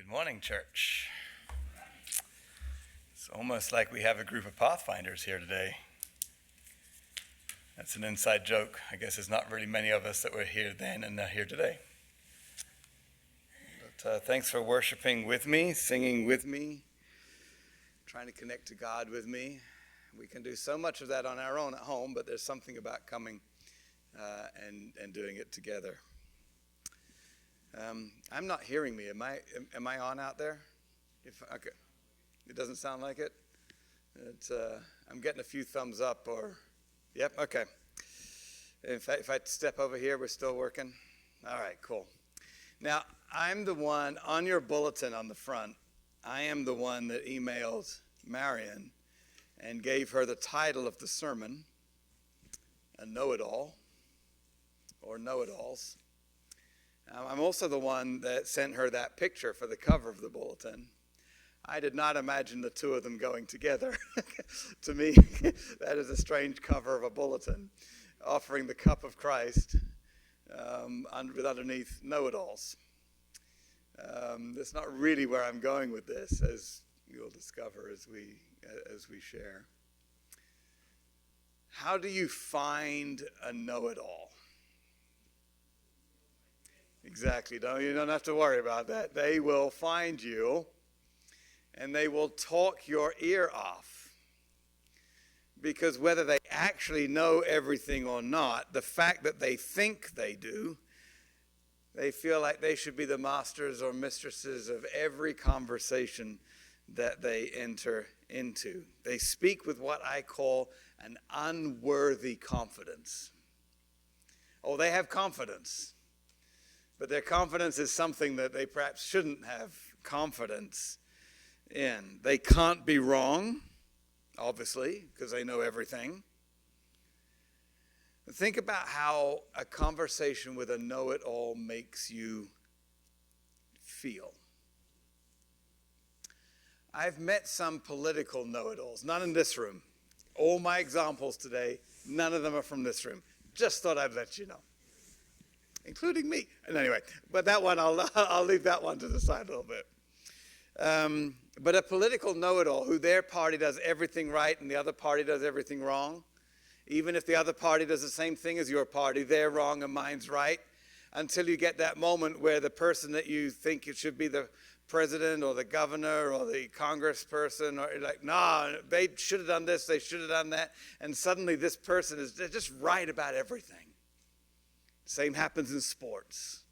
Good morning, church. It's almost like we have a group of Pathfinders here today. That's an inside joke. I guess there's not really many of us that were here then and not here today. But thanks for worshiping with me, singing with me, trying to connect to God with me. We can do so much of that on our own at home, but there's something about coming and doing it together. I'm not hearing me. Am I on out there? Okay. It doesn't sound like it. I'm getting a few thumbs up or, yep, okay. If I step over here, we're still working. All right, cool. Now, I'm the one on your bulletin on the front. I am the one that emailed Marion and gave her the title of the sermon, A Know-It-All, or Know-It-Alls. I'm also the one that sent her that picture for the cover of the bulletin. I did not imagine the two of them going together. To me, that is a strange cover of a bulletin, offering the cup of Christ with underneath know-it-alls. That's not really where I'm going with this, as you'll discover as we share. How do you find a know-it-all? Exactly. You don't have to worry about that. They will find you, and they will talk your ear off. Because whether they actually know everything or not, the fact that they think they do, they feel like they should be the masters or mistresses of every conversation that they enter into. They speak with what I call an unworthy confidence. Oh, they have confidence. But their confidence is something that they perhaps shouldn't have confidence in. They can't be wrong, obviously, because they know everything. But think about how a conversation with a know-it-all makes you feel. I've met some political know-it-alls, not in this room. All my examples today, none of them are from this room. Just thought I'd let you know. Including me. And anyway, but that one, I'll leave that one to the side a little bit. But a political know-it-all who their party does everything right and the other party does everything wrong, even if the other party does the same thing as your party, they're wrong and mine's right, until you get that moment where the person that you think it should be the president or the governor or the congressperson, or like, nah, they should have done this, they should have done that, and suddenly this person is just right about everything. Same happens in sports.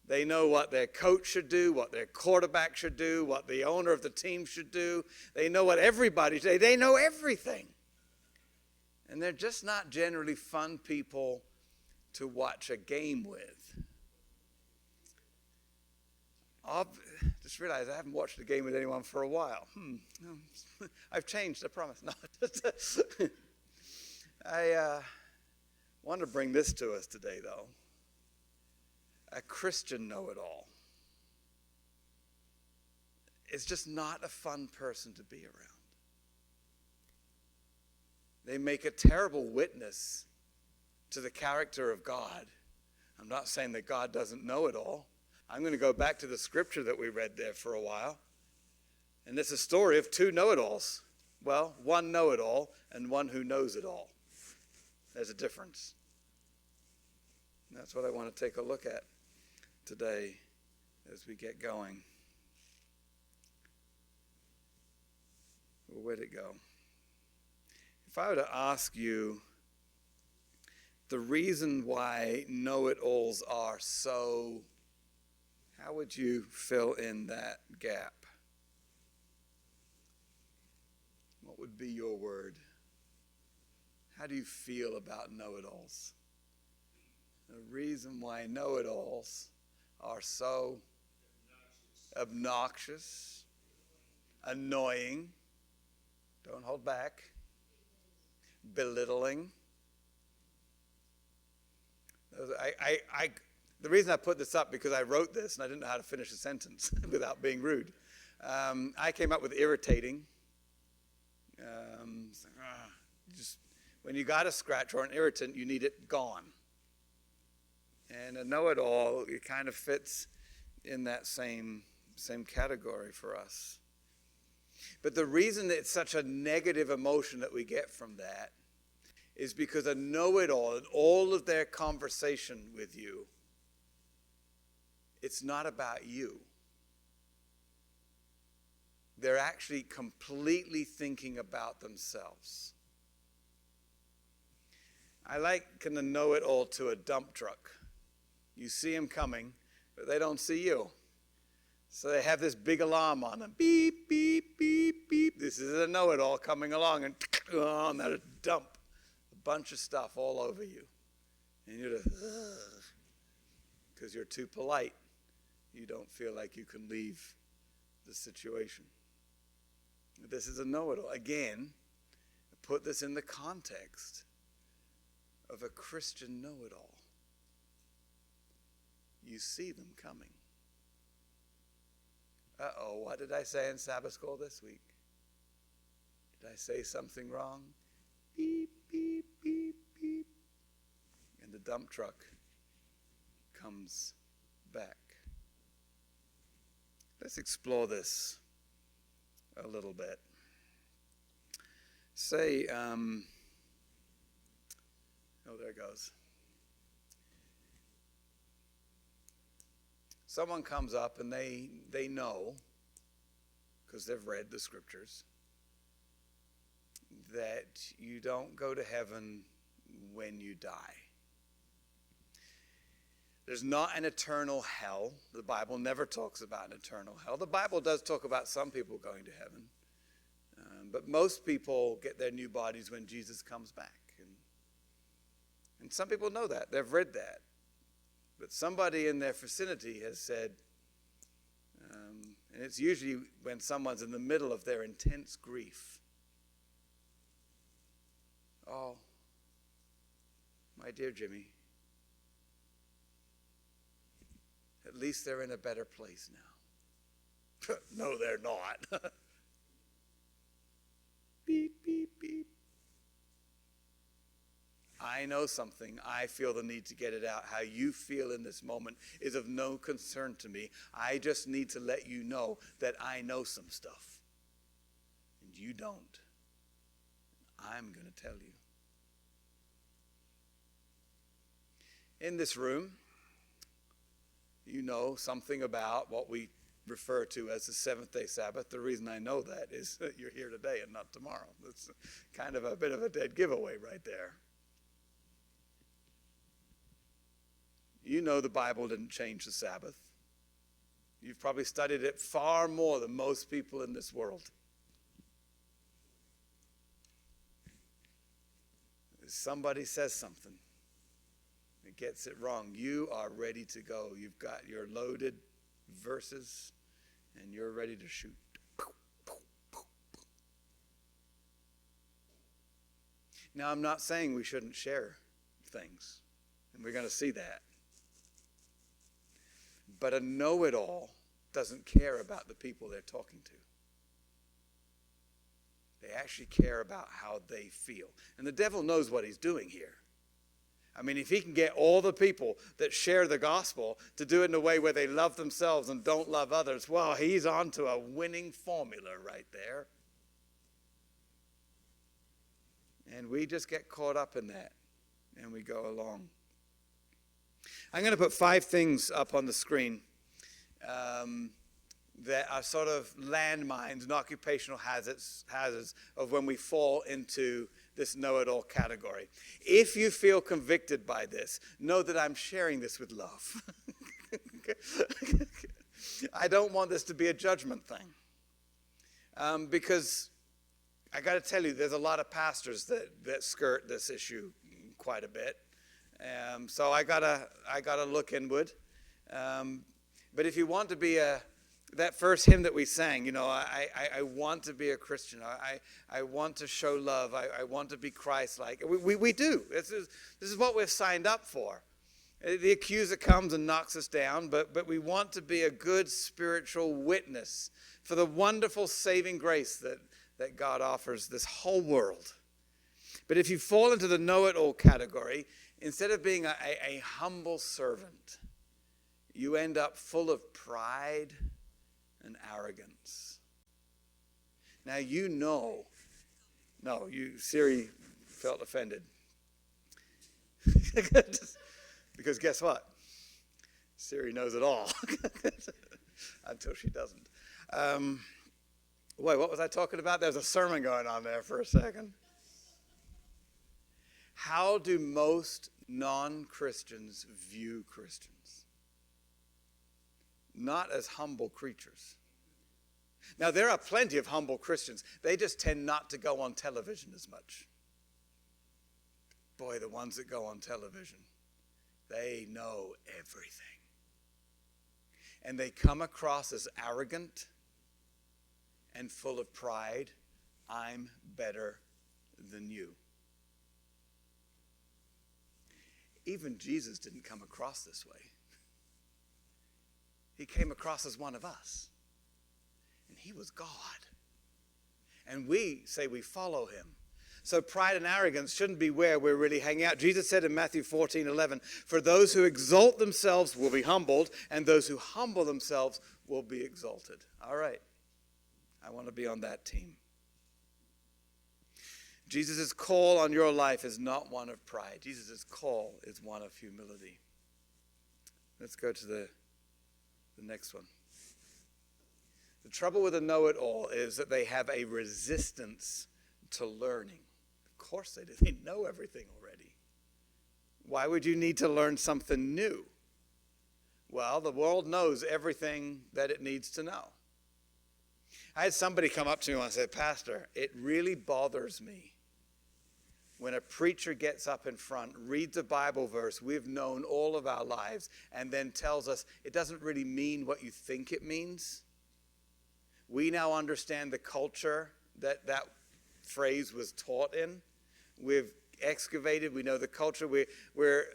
They know what their coach should do, what their quarterback should do, what the owner of the team should do. They know what everybody should do. They know everything. And they're just not generally fun people to watch a game with. I just realized I haven't watched a game with anyone for a while. I've changed, I promise. No, I want to bring this to us today, though. A Christian know-it-all is just not a fun person to be around. They make a terrible witness to the character of God. I'm not saying that God doesn't know it all. I'm going to go back to the scripture that we read there for a while. And it's a story of two know-it-alls. Well, one know-it-all and one who knows it all. There's a difference. And that's what I want to take a look at today as we get going. Well, where'd it go? If I were to ask you the reason why know-it-alls are so, how would you fill in that gap? What would be your word? How do you feel about know-it-alls? The reason why know-it-alls are so obnoxious, annoying, don't hold back, belittling. The reason I put this up because I wrote this and I didn't know how to finish a sentence without being rude. I came up with irritating. When you got a scratch or an irritant, you need it gone. And a know-it-all, it kind of fits in that same same category for us. But the reason that it's such a negative emotion that we get from that is because a know-it-all and all of their conversation with you, it's not about you. They're actually completely thinking about themselves. I liken the know-it-all to a dump truck. You see them coming, but they don't see you. So they have this big alarm on them. Beep, beep, beep, beep. This is a know-it-all coming along, and that'll dump a bunch of stuff all over you. And you're just, because you're too polite. You don't feel like you can leave the situation. This is a know-it-all. Again, put this in the context of a Christian know-it-all. You see them coming. Uh-oh, what did I say in Sabbath school this week? Did I say something wrong? Beep, beep, beep, beep. And the dump truck comes back. Let's explore this a little bit. Say, oh, there it goes. Someone comes up and they know, because they've read the scriptures, that you don't go to heaven when you die. There's not an eternal hell. The Bible never talks about an eternal hell. The Bible does talk about some people going to heaven. But most people get their new bodies when Jesus comes back. And some people know that. They've read that. But somebody in their vicinity has said, and it's usually when someone's in the middle of their intense grief. Oh, my dear Jimmy, at least they're in a better place now. No, they're not. Beep, beep, beep. I know something. I feel the need to get it out. How you feel in this moment is of no concern to me. I just need to let you know that I know some stuff. And you don't. I'm going to tell you. In this room, you know something about what we refer to as the seventh-day Sabbath. The reason I know that is that you're here today and not tomorrow. That's kind of a bit of a dead giveaway right there. You know the Bible didn't change the Sabbath. You've probably studied it far more than most people in this world. If somebody says something that gets it wrong, you are ready to go. You've got your loaded verses and you're ready to shoot. Now, I'm not saying we shouldn't share things, and we're going to see that. But a know-it-all doesn't care about the people they're talking to. They actually care about how they feel. And the devil knows what he's doing here. I mean, if he can get all the people that share the gospel to do it in a way where they love themselves and don't love others, well, he's on to a winning formula right there. And we just get caught up in that, and we go along. I'm going to put 5 things up on the screen that are sort of landmines and occupational hazards of when we fall into this know-it-all category. If you feel convicted by this, know that I'm sharing this with love. I don't want this to be a judgment thing. Because I got to tell you, there's a lot of pastors that skirt this issue quite a bit. So I gotta look inward. But if you want to be that first hymn that we sang, you know, I want to be a Christian. I want to show love. I want to be Christ-like. We do. This is what we've signed up for. The accuser comes and knocks us down, but we want to be a good spiritual witness for the wonderful saving grace that God offers this whole world. But if you fall into the know-it-all category, instead of being a humble servant, you end up full of pride and arrogance. Now you know. No, Siri felt offended. Because guess what? Siri knows it all. Until she doesn't. Wait, what was I talking about? There's a sermon going on there for a second. How do most non-Christians view Christians? Not as humble creatures. Now, there are plenty of humble Christians. They just tend not to go on television as much. Boy, the ones that go on television, they know everything. And they come across as arrogant and full of pride. I'm better than you. Even Jesus didn't come across this way. He came across as one of us. And he was God. And we say we follow him. So pride and arrogance shouldn't be where we're really hanging out. Jesus said in Matthew 14:11, for those who exalt themselves will be humbled, and those who humble themselves will be exalted. All right. I want to be on that team. Jesus' call on your life is not one of pride. Jesus' call is one of humility. Let's go to the next one. The trouble with a know-it-all is that they have a resistance to learning. Of course they do. They know everything already. Why would you need to learn something new? Well, the world knows everything that it needs to know. I had somebody come up to me and say, Pastor, it really bothers me when a preacher gets up in front, reads a Bible verse we've known all of our lives, and then tells us it doesn't really mean what you think it means. We now understand the culture that phrase was taught in. We've excavated, we know the culture. We're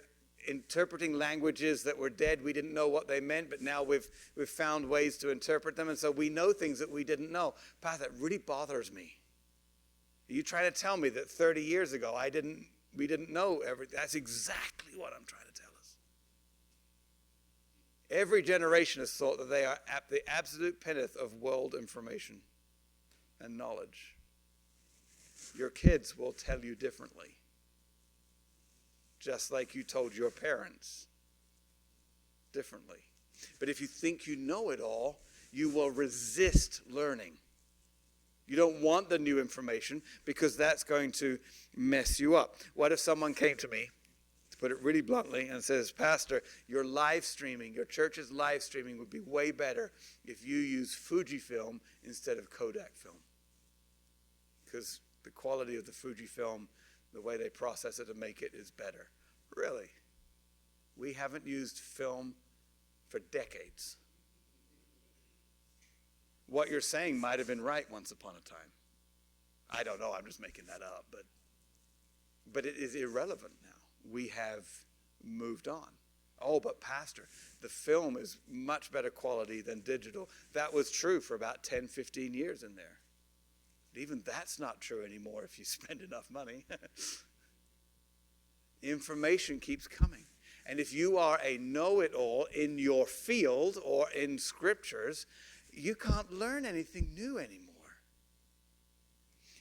interpreting languages that were dead. We didn't know what they meant, but now we've found ways to interpret them, and so we know things that we didn't know. Pastor, that really bothers me. You trying to tell me that 30 years ago we didn't know everything? That's exactly what I'm trying to tell us. Every generation has thought that they are at the absolute pinnace of world information and knowledge. Your kids will tell you differently, just like you told your parents differently. But if you think you know it all, you will resist learning. You don't want the new information because that's going to mess you up. What if someone came to me, to put it really bluntly, and says, Pastor, your church's live streaming would be way better if you use Fujifilm instead of Kodak film. Because the quality of the Fujifilm, the way they process it to make it is better. Really? We haven't used film for decades. What you're saying might have been right once upon a time. I don't know, I'm just making that up, but it is irrelevant now. We have moved on. Oh, but Pastor, the film is much better quality than digital. That was true for about 10, 15 years in there. But even that's not true anymore if you spend enough money. Information keeps coming. And if you are a know-it-all in your field or in scriptures, you can't learn anything new anymore.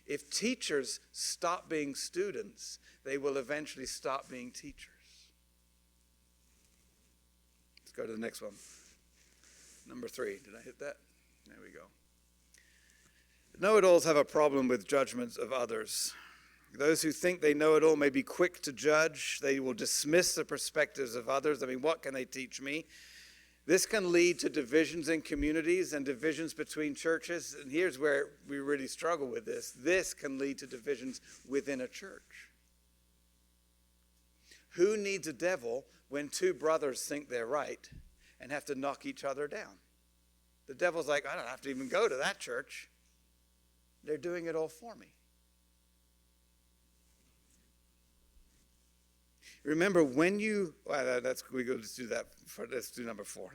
If teachers stop being students, they will eventually stop being teachers. Let's go to the next one. Number 3. Did I hit that? There we go. Know-it-alls have a problem with judgments of others. Those who think they know it all may be quick to judge. They will dismiss the perspectives of others. I mean, what can they teach me? This can lead to divisions in communities and divisions between churches. And here's where we really struggle with this. This can lead to divisions within a church. Who needs a devil when two brothers think they're right and have to knock each other down? The devil's like, I don't have to even go to that church. They're doing it all for me. Remember, when you, let's do that. Let's do number 4.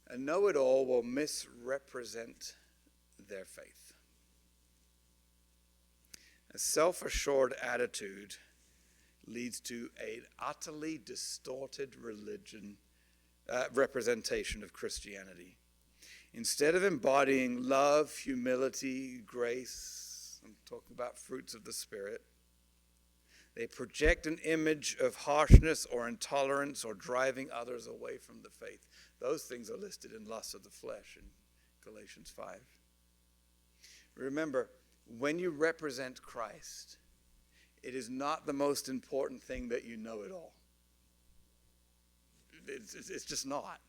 A know-it-all will misrepresent their faith. A self-assured attitude leads to an utterly distorted representation of Christianity. Instead of embodying love, humility, grace, I'm talking about fruits of the Spirit, they project an image of harshness or intolerance or driving others away from the faith. Those things are listed in lust of the flesh in Galatians 5. Remember, when you represent Christ, it is not the most important thing that you know it all. It's just not.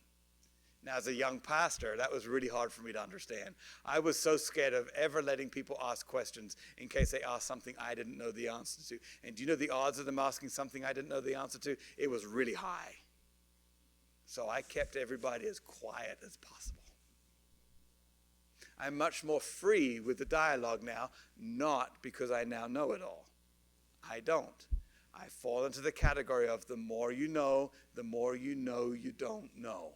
Now, as a young pastor, that was really hard for me to understand. I was so scared of ever letting people ask questions in case they asked something I didn't know the answer to. And do you know the odds of them asking something I didn't know the answer to? It was really high. So I kept everybody as quiet as possible. I'm much more free with the dialogue now, not because I now know it all. I don't. I fall into the category of the more you know you don't know.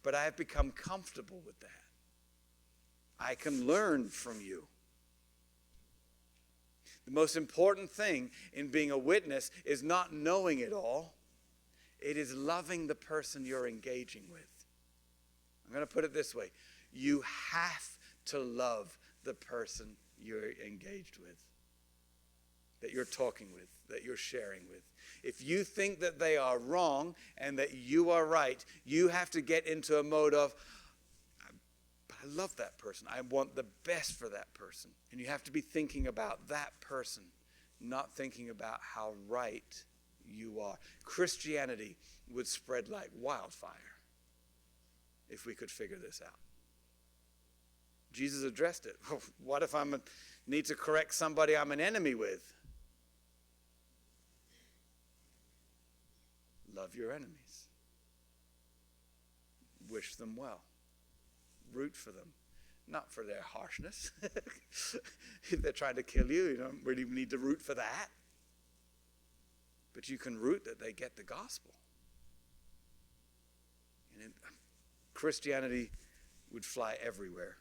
But I have become comfortable with that. I can learn from you. The most important thing in being a witness is not knowing it all. It is loving the person you're engaging with. I'm going to put it this way. You have to love the person you're engaged with, that you're talking with, that you're sharing with. If you think that they are wrong and that you are right, you have to get into a mode of, I love that person. I want the best for that person. And you have to be thinking about that person, not thinking about how right you are. Christianity would spread like wildfire if we could figure this out. Jesus addressed it. What if I need to correct somebody I'm an enemy with? Love your enemies. Wish them well. Root for them. Not for their harshness. If they're trying to kill you, you don't really need to root for that. But you can root that they get the gospel. And Christianity would fly everywhere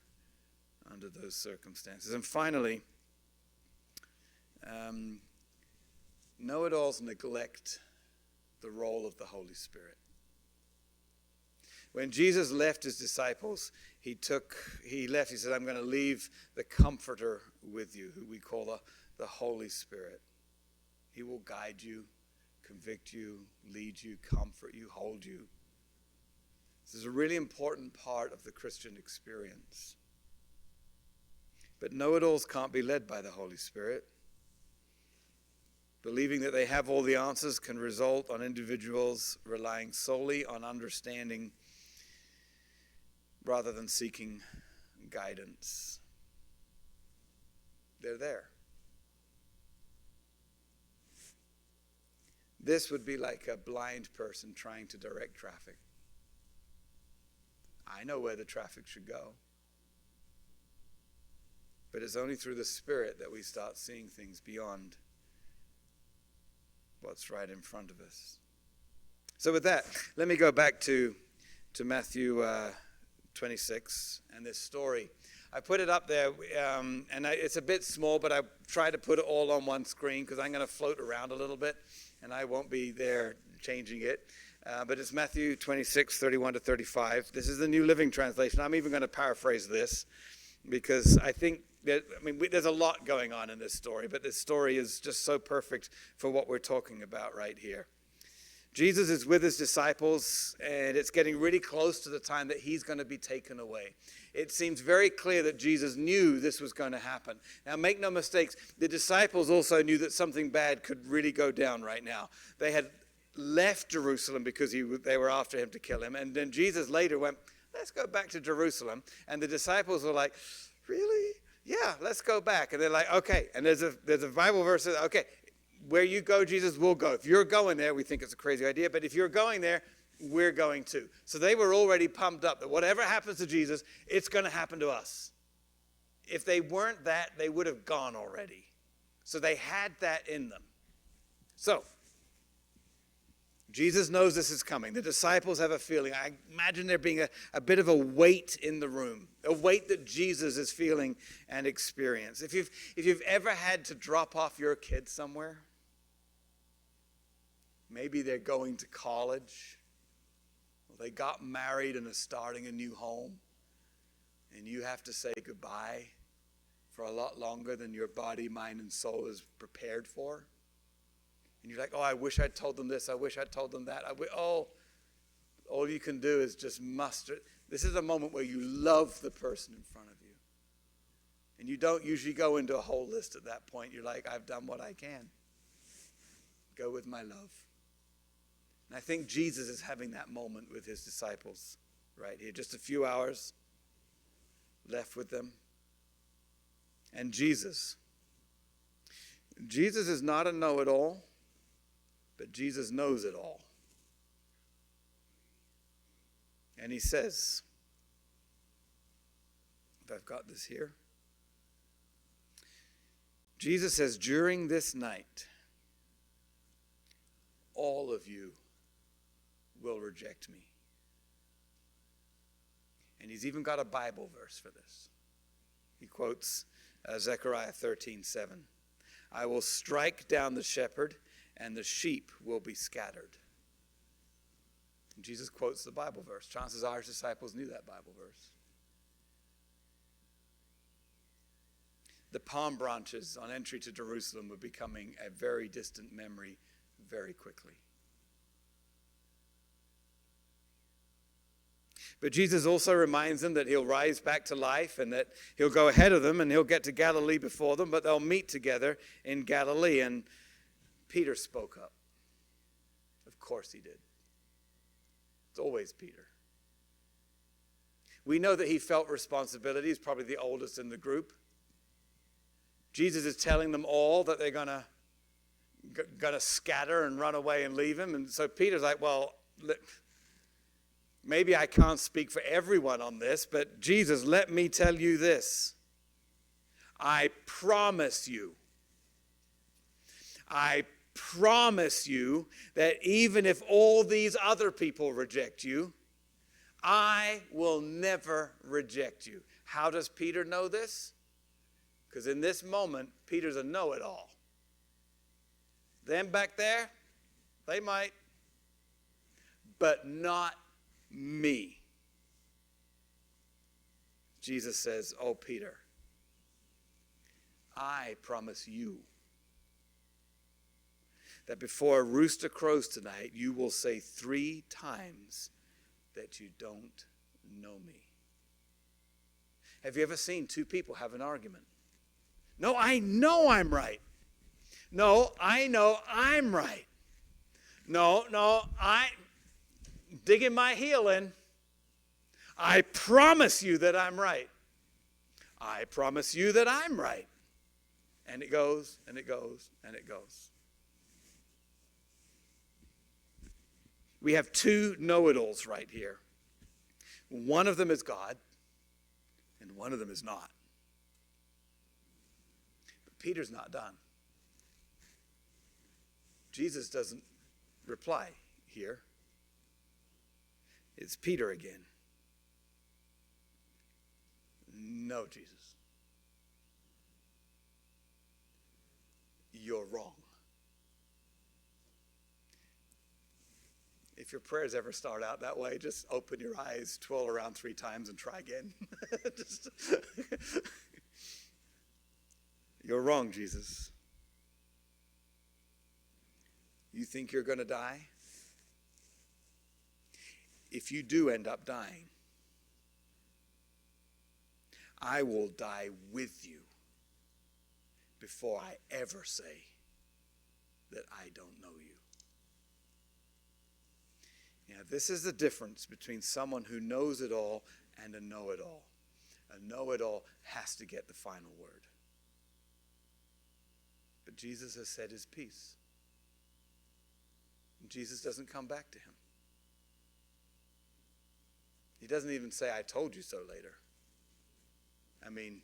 under those circumstances. And finally, know-it-alls neglect the role of the Holy Spirit. When Jesus left his disciples, he said, I'm going to leave the Comforter with you, who we call the Holy Spirit. He will guide you, convict you, lead you, comfort you, hold you. This is a really important part of the Christian experience. But know-it-alls can't be led by the Holy Spirit. Believing that they have all the answers can result on individuals relying solely on understanding rather than seeking guidance. They're there. This would be like a blind person trying to direct traffic. I know where the traffic should go. But it's only through the Spirit that we start seeing things beyond what's right in front of us. So with that, let me go back to Matthew 26 and this story. I put it up there, it's a bit small, but I try to put it all on one screen because I'm going to float around a little bit, and I won't be there changing it. But it's Matthew 26, 31 to 35. This is the New Living Translation. I'm even going to paraphrase this because I think there's a lot going on in this story, but this story is just so perfect for what we're talking about right here. Jesus is with his disciples, and it's getting really close to the time that he's going to be taken away. It seems very clear that Jesus knew this was going to happen. Now, make no mistakes, the disciples also knew that something bad could really go down right now. They had left Jerusalem because they were after him to kill him, and then Jesus later went, let's go back to Jerusalem. And the disciples were like, really? Yeah, let's go back. And they're like, okay. And there's a Bible verse that says, okay, where you go, Jesus will go. If you're going there, we think it's a crazy idea, but if you're going there, we're going too. So they were already pumped up that whatever happens to Jesus, it's going to happen to us. If they weren't that, they would have gone already. So they had that in them. So Jesus knows this is coming. The disciples have a feeling. I imagine there being a bit of a weight in the room, a weight that Jesus is feeling and experience. If you've ever had to drop off your kids somewhere, maybe they're going to college, They got married and are starting a new home. And you have to say goodbye for a lot longer than your body, mind, and soul is prepared for. And you're like, oh, I wish I'd told them this. I wish I'd told them that. All you can do is just muster. This is a moment where you love the person in front of you. And you don't usually go into a whole list at that point. You're like, I've done what I can. Go with my love. And I think Jesus is having that moment with his disciples right here. Just a few hours left with them. And Jesus is not a know-it-all, but Jesus knows it all. And he says, if I've got this here, Jesus says, during this night, all of you will reject me. And he's even got a Bible verse for this. He quotes Zechariah 13:7. I will strike down the shepherd, and the sheep will be scattered. And Jesus quotes the Bible verse. Chances are his disciples knew that Bible verse. The palm branches on entry to Jerusalem were becoming a very distant memory very quickly. But Jesus also reminds them that he'll rise back to life and that he'll go ahead of them and he'll get to Galilee before them, but they'll meet together in Galilee. And Peter spoke up. Of course he did. It's always Peter. We know that he felt responsibility. He's probably the oldest in the group. Jesus is telling them all that they're gonna scatter and run away and leave him. And so Peter's like, well, maybe I can't speak for everyone on this, but Jesus, let me tell you this. I promise you that even if all these other people reject you, I will never reject you. How does Peter know this? Because in this moment, Peter's a know-it-all. Them back there, they might, but not me. Jesus says, oh, Peter, I promise you that before a rooster crows tonight, you will say 3 times that you don't know me. Have you ever seen 2 people have an argument? No, I know I'm right. No, I know I'm right. No, I digging my heel in. I promise you that I'm right. I promise you that I'm right. And it goes, and it goes, and it goes. We have 2 know-it-alls right here. One of them is God, and one of them is not. But Peter's not done. Jesus doesn't reply here. It's Peter again. No, Jesus. You're wrong. If your prayers ever start out that way, just open your eyes, twirl around 3 times, and try again. You're wrong, Jesus. You think you're going to die? If you do end up dying, I will die with you before I ever say that I don't know you. Now, this is the difference between someone who knows it all and a know-it-all. A know-it-all has to get the final word. But Jesus has said his piece. And Jesus doesn't come back to him. He doesn't even say, I told you so later. I mean,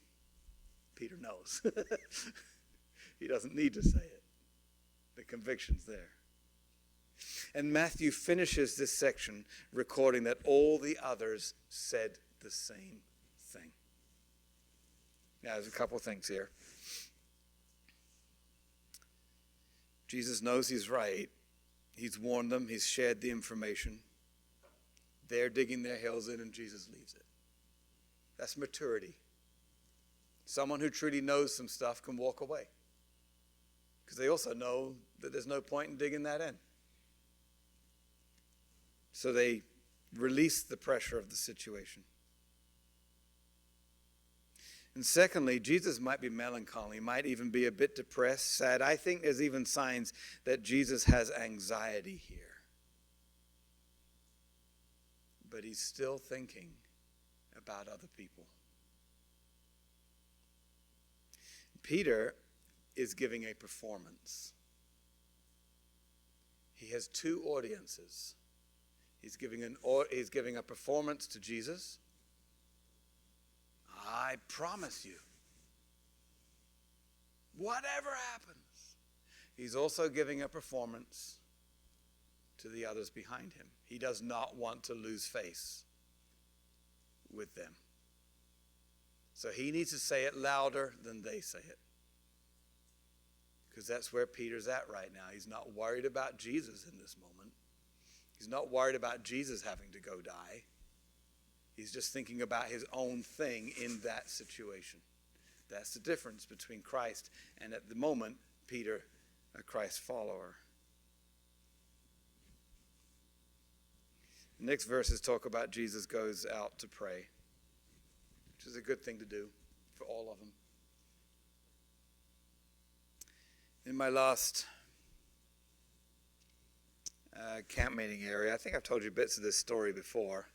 Peter knows. He doesn't need to say it. The conviction's there. And Matthew finishes this section recording that all the others said the same thing. Now, there's a couple things here. Jesus knows he's right. He's warned them. He's shared the information. They're digging their heels in and Jesus leaves it. That's maturity. Someone who truly knows some stuff can walk away because they also know that there's no point in digging that in. So they release the pressure of the situation. And secondly, Jesus might be melancholy, might even be a bit depressed, sad. I think there's even signs that Jesus has anxiety here. But he's still thinking about other people. Peter is giving a performance. He has two audiences. He's giving a performance to Jesus. I promise you, whatever happens. He's also giving a performance to the others behind him. He does not want to lose face with them. So he needs to say it louder than they say it. Because that's where Peter's at right now. He's not worried about Jesus in this moment. He's not worried about Jesus having to go die. He's just thinking about his own thing in that situation. That's the difference between Christ and, at the moment, Peter, a Christ follower. The next verses talk about Jesus goes out to pray, which is a good thing to do for all of them. In my last camp meeting area, I think I've told you bits of this story before,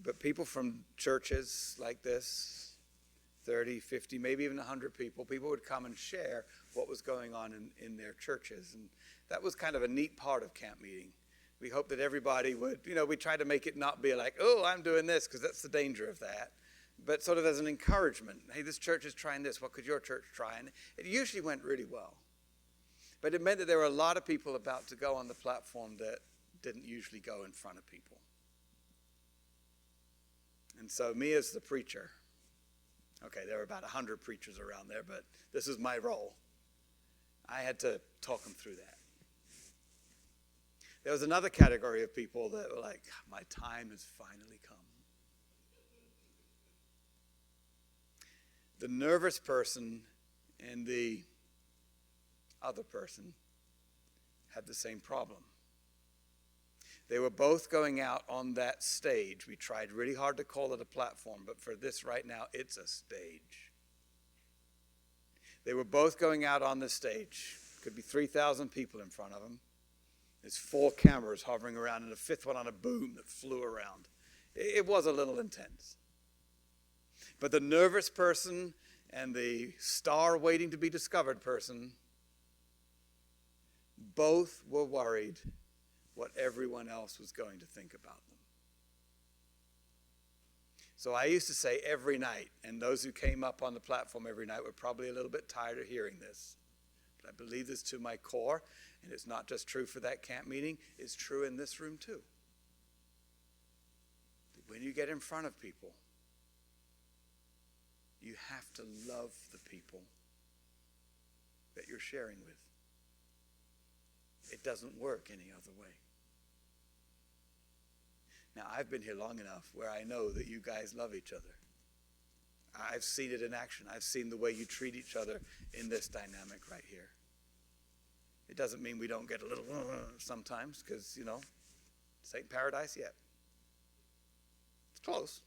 but people from churches like this, 30, 50, maybe even 100 people would come and share what was going on in their churches. And that was kind of a neat part of camp meeting. We hope that everybody would, we try to make it not be like, oh, I'm doing this, because that's the danger of that. But sort of as an encouragement. Hey, this church is trying this. What could your church try? And it usually went really well. But it meant that there were a lot of people about to go on the platform that didn't usually go in front of people. And so me as the preacher, okay, there were about 100 preachers around there, but this is my role. I had to talk them through that. There was another category of people that were like, my time has finally come. The nervous person and the other person had the same problem. They were both going out on that stage. We tried really hard to call it a platform, but for this right now, it's a stage. They were both going out on the stage. Could be 3,000 people in front of them. There's 4 cameras hovering around and a 5th one on a boom that flew around. It was a little intense. But the nervous person and the star waiting to be discovered person both were worried what everyone else was going to think about them. So I used to say every night, and those who came up on the platform every night were probably a little bit tired of hearing this, but I believe this to my core, and it's not just true for that camp meeting, it's true in this room too. When you get in front of people, you have to love the people that you're sharing with. It doesn't work any other way. Now, I've been here long enough where I know that you guys love each other. I've seen it in action. I've seen the way you treat each other in this dynamic right here. It doesn't mean we don't get a little sometimes, because, this ain't paradise yet. It's close.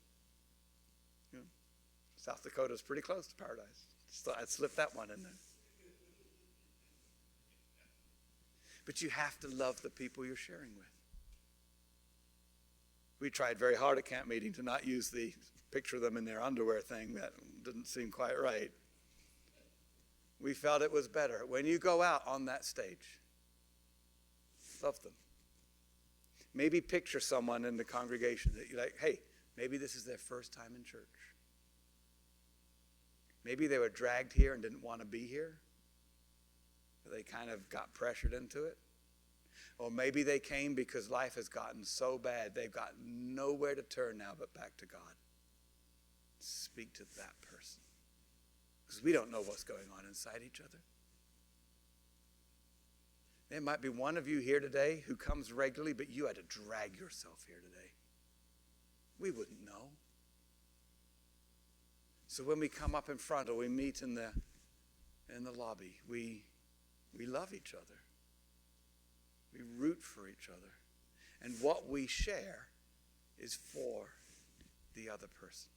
South Dakota's pretty close to paradise. So I'd slip that one in there. But you have to love the people you're sharing with. We tried very hard at camp meeting to not use the picture of them in their underwear thing. That didn't seem quite right. We felt it was better. When you go out on that stage, love them. Maybe picture someone in the congregation that you're like, hey, maybe this is their first time in church. Maybe they were dragged here and didn't want to be here. They kind of got pressured into it. Or maybe they came because life has gotten so bad, they've got nowhere to turn now but back to God. Speak to that person. Because we don't know what's going on inside each other. There might be one of you here today who comes regularly, but you had to drag yourself here today. We wouldn't know. So when we come up in front or we meet in the lobby, we love each other. We root for each other. And what we share is for the other person.